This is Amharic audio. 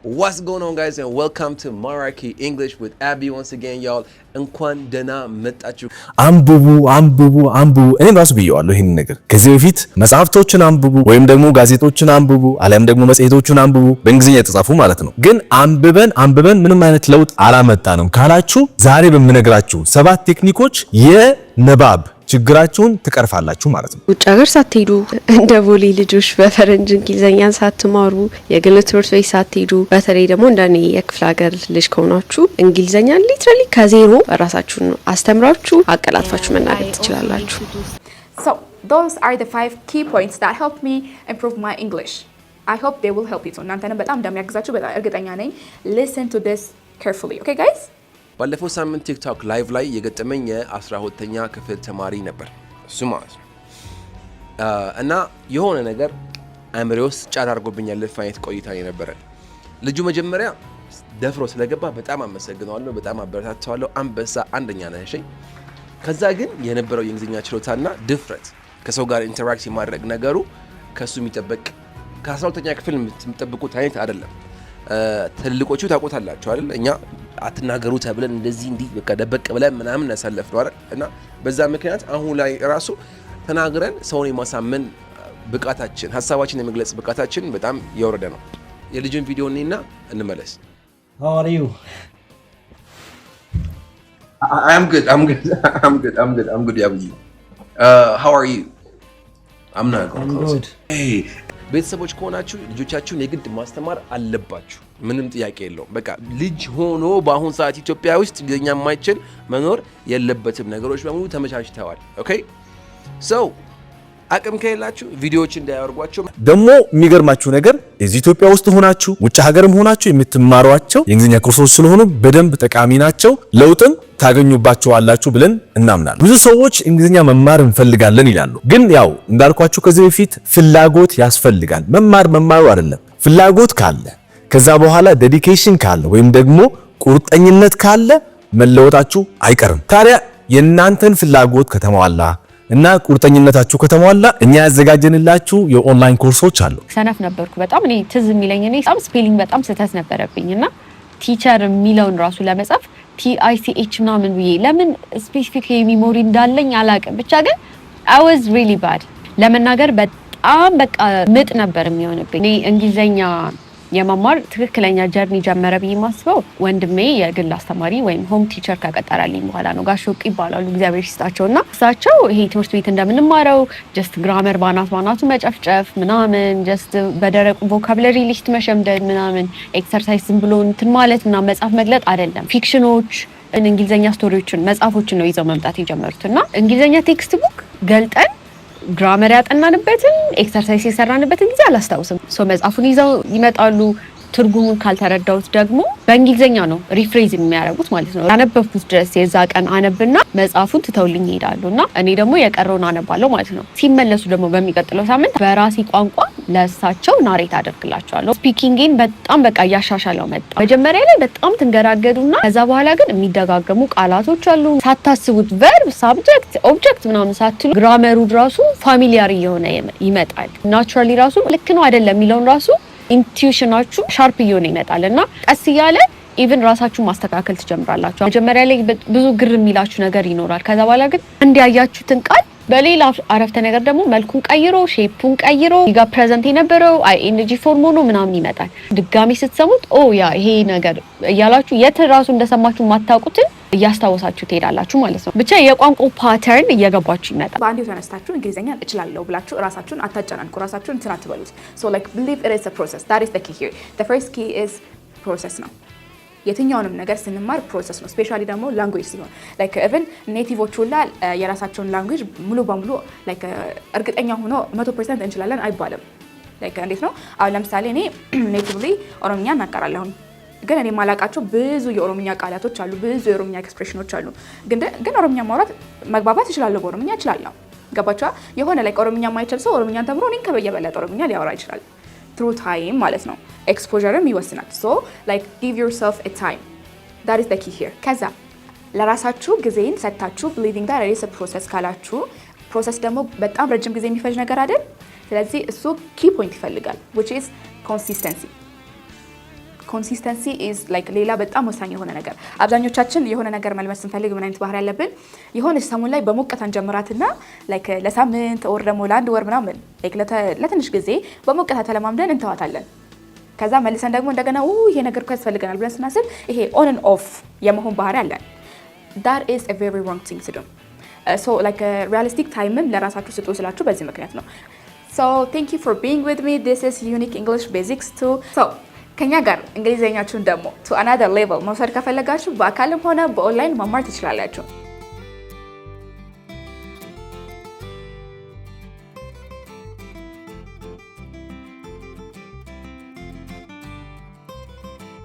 What's going on, guys, and welcome to Maraki English with Abby once again, y'all. እንኳን ደህና መጣችሁ። አንብቡ እኔም ራሱ ብየዋለሁ ይሄን ነገር ከዚህ በፊት መጽሐፍቶችን አንብቡ ወይም ደግሞ ጋዜጦችን አንብቡ አለም ደግሞ መጽሔቶችን አንብቡ በእንግሊዝኛ የተጻፉ ማለት ነው። ግን አንብበን ምንም አይነት ለውጥ አላመጣንም ካላችሁ ዛሬ በምነግራችሁ 7 ቴክኒኮች የንባብ ችግራችሁን ትቀርፋላችሁ ማለት ነው። ውጭ ሀገር ሳትሄዱ እንደ ቦሌ ልጆች በፈረንጅ እንግሊዘኛን ሳትማሩ የግል ትምህርት ቤት ሳትሄዱ በተለይ ደግሞ እንደኔ የክፍለ ሀገር ልጅ ከሆናችሁ እንግሊዘኛን ሊትራሊ ከዜሮ ራሳችሁን አስተምራችሁ አቀላጥፋችሁ መናገር ትችላላችሁ። So those are the 5 key points that help me improve my English. I hope they will help you. So እናንተንም በጣም እንደሚያግዛችሁ በጣም እርግጠኛ ነኝ. Listen to this carefully. Okay guys? ባለፈው ሳምንት ቲክቶክ ላይቭ ላይ የገጠመኝ የ12ኛ ክፍል ተማሪ ነበር እሱ ማለት ነው። እና የሆነ ነገር አምሮስ ጫት አድርጎብኛል ለፋይት ቆይታ የነበረ ልጁ መጀመሪያ ደፍሮ ስለገባ በጣም አመሰግናለሁ፣ በጣም አበረታታዋለሁ። አንበሳ አንደኛ ነህ እሺ። ከዛ ግን የነበረው የእንግሊዝኛ ችሎታና ድፍረት ከሰው ጋር ኢንተራክት ማድረግ ነገሩ ከሱ የሚጠበቅ ከ12ኛ ክፍል የምትጠብቁት አይነት አይደለም። ትልቆቹ ታውቁታላችሁ አይደል? እኛ አትናገሩ ተብለን እንደዚህ እንዲህ በቃ ደበቅ ብለን ምናምን ያሳለፍነው አይደል? እና በዛ ምክንያት አሁን ላይ ራሱ ተናግረን ሰውን የማሳመን ብቃታችን፣ ሀሳባችን የመግለጽ ብቃታችን በጣም የወረደ ነው። የልጅን ቪዲዮ እኔና እንመለስ። How are you? I'm good. How are you? I'm not going close. Hey, ቤተሰቦች ከሆናችሁ ልጆቻችሁን የግድ ማስተማር አለባችሁ። ምንም ጥያቄ የለውም። በቃ ልጅ ሆኖ በአሁን ሰዓት ኢትዮጵያ ውስጥ እንግሊዝኛ የማይችል መኖር የለበትም። ነገሮች በሙሉ ተመቻችተዋል። ኦኬ ሶ አቅም ከሌላችሁ ቪዲዮዎች እንዳያወርጓቸው። ደግሞ የሚገርማችሁ ነገር እዚህ ኢትዮጵያ ውስጥ ሆናችሁ ውጭ ሀገርም ሆናችሁ የምትማሯቸው የእንግሊዝኛ ኮርሶች ስለሆኑ በደንብ ጠቃሚ ናቸው። ለውጥም ታገኙባቸዋላችሁ ብለን እናምናለን። ብዙ ሰዎች እንግሊዝኛ መማር እንፈልጋለን ይላሉ። ግን ያው እንዳልኳችሁ ከዚህ በፊት ፍላጎት ያስፈልጋል። መማሩ አይደለም። ፍላጎት ካለ ከዛ በኋላ ዴዲኬሽን ካለ ወይም ደግሞ ቁርጠኝነት ካለ መለወጣችሁ አይቀርም። ታዲያ የእናንተን ፍላጎት ከተሟላ እና ቁርጠኝነታችሁ ከተሟላ እኛ ያዘጋጀንላችሁ የኦንላይን ኮርሶች አሉ። ሰነፍ ነበርኩ በጣም እኔ ትዝ የሚለኝ እኔ ስፔሊንግ በጣም ስህተት ነበረብኝና ቲቸር የሚለውን ራሱ ለመጻፍ TICH ምናምን ብዬ ለምን ስፔሲፊክ ሜሞሪ እንዳለኝ አላውቅም። ብቻ ግን I was really bad ለመናገር በጣም በቃ ምጥ ነበር የሚሆንብኝ። እኔ እንግሊዘኛ የመማር ትክክለኛ ጀርኒ ጀመረ ብዬ ማስበው ወንድሜ የግል አስተማሪ ወይም ሆም ቲቸር ከቀጠራልኝ በኋላ ነው። ጋሾቅ ይባላሉ እግዚአብሔር ይስጣቸውና እሳቸው ይሄ ትምህርት ቤት እንደምንማረው ጀስት ግራመር ባናቱ መጨፍጨፍ ምናምን ጀስት በደረቁ ቮካብለሪ ሊስት መሸምደድ ምናምን ኤክሰርሳይዝ ዝም ብሎ እንትን ማለት ምናምን መጻፍ መግለጥ አይደለም። ፊክሽኖች እንግሊዘኛ ስቶሪዎችን መጻፎችን ነው ይዘው መምጣት የጀመሩትና እንግሊዘኛ ቴክስት ቡክ ገልጠን ግራመር ያጠናንበትን ኤክሰርሳይዝ የሰራንበትን ጊዜ አላስታውስም። መጽሐፉን ይዘው ይመጣሉ። ትርጉሙን ካልተረዳውት ደግሞ በእንግሊዘኛ ነው ሪፍሬዝ የሚያደርጉት ማለት ነው። ያነበብኩት ድረስ የዛ ቀን አነብና መጽሐፉን ትተውልኝ ይሄዳሉና እኔ ደግሞ የቀረውን አነባለሁ ማለት ነው። ሲመለሱ ደግሞ በሚቀጥለው ሳምንት በራሴ ቋንቋ ለእሳቸው ናሬት አደርግላቸዋለሁ። ስፒኪንግን በጣም በቃ እያሻሻለው መጣ። መጀመሪያ ላይ በጣም ትንገራገዱና ከዛ በኋላ ግን የሚደጋገሙ ቃላቶች አሉ። ሳታስቡት ቨርብ፣ ሳብጀክት፣ ኦብጀክት ምናምን ሳትሉ ግራመሩ ራሱ ፋሚሊያር እየሆነ ይመጣል። ናቹራሊ ራሱ ልክ ነው አይደለም የሚለውን ራሱ ኢንቱዊሽናችሁ ሻርፕ እየሆነ ይመጣልና ቀስ እያለ ኢቭን ራሳችሁን ማስተካከል ትጀምራላችሁ። መጀመሪያ ላይ ብዙ ግር የሚላችሁ ነገር ይኖራል። ከዛ በኋላ ግን እንዲያያችሁትን ቃል በሌላ አረፍተ ነገር ደግሞ መልኩን ቀይሮ ሼፑን ቀይሮ ይጋ ፕሬዘንት የነበረው ING ፎርም ሆኖ ምናምን ይመጣል። ድጋሚ ስትሰሙት ይሄ ነገር እያላችሁ የት ራሱ እንደሰማችሁ ማታውቁትን እያስታወሳችሁ ትሄዳላችሁ ማለት ነው። ብቻ የቋንቋው ፓተርን እየገባችሁ ይመጣል። በአንዴው ተነስታችሁ እንግሊዘኛ እችላለሁ ብላችሁ ራሳችሁን አታጨናንቁ፣ ራሳችሁን እንትን አትበሉት። So like believe it is a process. That is the key here. The first key is process ነው። የትኛውንም ነገር ስንማር ፕሮሰስ ነው። ስፔሻሊ ደግሞ ላንጉዌጅ ሲሆን ላይክ ኢቭን ኔቲቮች ሁላ የራሳቸውን ላንጉዌጅ ሙሉ በሙሉ ላይክ እርግጠኛ ሆኖ 100% እንችላለን አይባልም። ላይክ እንዴት ነው? አሁን ለምሳሌ እኔ ኔቲቭሊ ኦሮምኛ እናቀራለሁ፣ ግን እኔ ማላቃቸው ብዙ የኦሮምኛ ቃላቶች አሉ፣ ብዙ የኦሮምኛ ኤክስፕሬሽኖች አሉ። ግን ኦሮምኛ ማውራት መግባባት እችላለሁ፣ በኦሮምኛ እችላለሁ። ገባችኋ? የሆነ ላይክ ኦሮምኛ የማይችል ሰው ኦሮምኛን ተምሮ እኔን ከበየበለጠ ኦሮምኛ ሊያወራ ይችላል። through time ማለት ነው። ኤክስፖዠርም ይወስናል። so like give yourself a time. that is the key here. ከዛ ለራሳችሁ ጊዜን ሰጣችሁ believing that it is a process ካላችሁ ፕሮሰስ ደግሞ በጣም ረጅም ጊዜ የሚፈጅ ነገር አይደል? ስለዚህ እሱ key point ይፈልጋል which is consistency. ኮንሲስተንሲ ኢዝ ላይክ ሌላ በጣም ወሳኝ የሆነ ነገር። አብዛኞቻችን የሆነ ነገር መልመድ ስንፈልግ ምን አይነት ባህሪ ያለብን የሆነች ሰሞን ላይ በሞቀት እንጀምራትና ላይክ ለሳምንት ወር ደግሞ ለአንድ ወር ምናምን ላይክ ለትንሽ ጊዜ በሞቀታ ተለማምደን እንተዋታለን። ከዛ መልሰን ደግሞ እንደገና ይሄ ነገር እኮ ያስፈልገናል ብለን ስናስብ ይሄ ኦን ኤንድ ኦፍ የመሆን ባህሪ አለን። that is a very wrong thing to do. So like realistic time ለራሳችሁ ስጡ ስላችሁ በዚህ ምክንያት ነው። So thank you for being with me. This is Unique English Basics 2. So ከኛ ጋር እንግሊዘኛችሁን ደግሞ to another level መውሰድ ከፈለጋችሁ በአካልም ሆነ በኦንላይን መማር ትችላላችሁ።